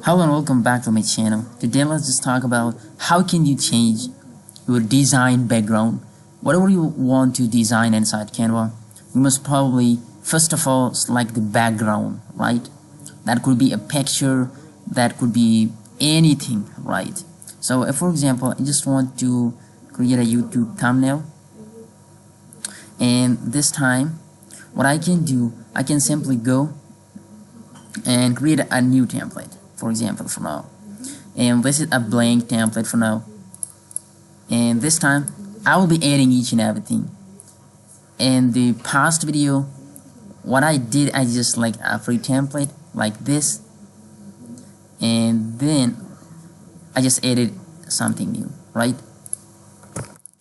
Hello and welcome back to my channel. Today let's just talk about how can you change your design background. Whatever you want to design inside Canva, you must probably first of all select the background, right? That could be a picture, that could be anything, right? So if for example I just want to create a YouTube thumbnail, and this time what I can do, I can simply go and create a new template, for example, for now, and this is a blank template for now, and this time I will be adding each and everything. In the past video, what I did, I just like a free template like this, and then I just added something new, right?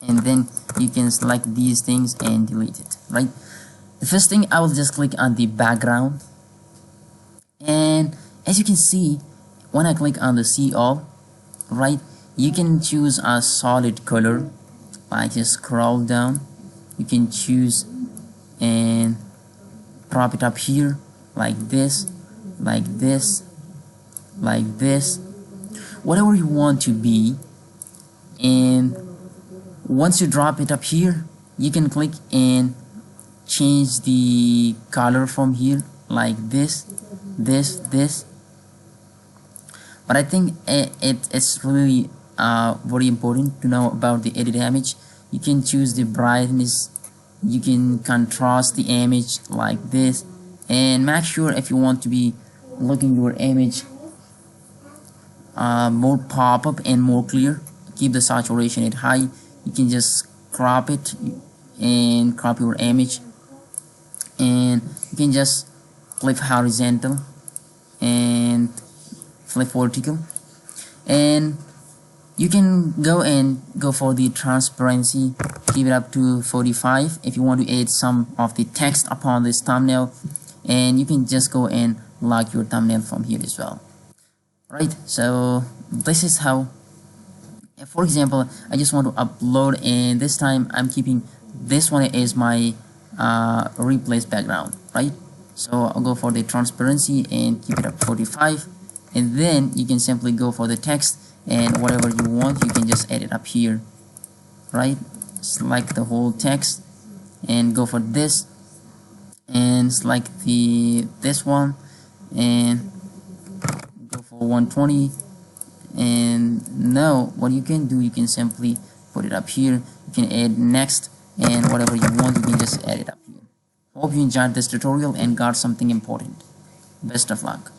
And then you can select these things and delete it, right? The first thing, I will just click on the background, and as you can see, when I click on the see all, right, you can choose a solid color. I just scroll down, you can choose and prop it up here like this, like this, like this, whatever you want to be. And once you drop it up here, you can click and change the color from here like this. But I think it's really very important to know about the edit image. You can choose the brightness, you can contrast the image like this, and make sure if you want to be looking your image more pop-up and more clear, keep the saturation at high. You can just crop it and crop your image, and you can just flip horizontal and flip vertical, and you can go for the transparency, keep it up to 45 if you want to add some of the text upon this thumbnail, and you can just go and lock your thumbnail from here as well, right? So this is how, for example, I just want to upload, and this time I'm keeping this one as my replace background, right? So I'll go for the transparency and keep it up 45, and then you can simply go for the text, and whatever you want you can just add it up here, right? Select the whole text and go for this, and select this one and go for 120. And now what you can do, you can simply put it up here, you can add next, and whatever you want you can just add it up here. Hope you enjoyed this tutorial and got something important. Best of luck.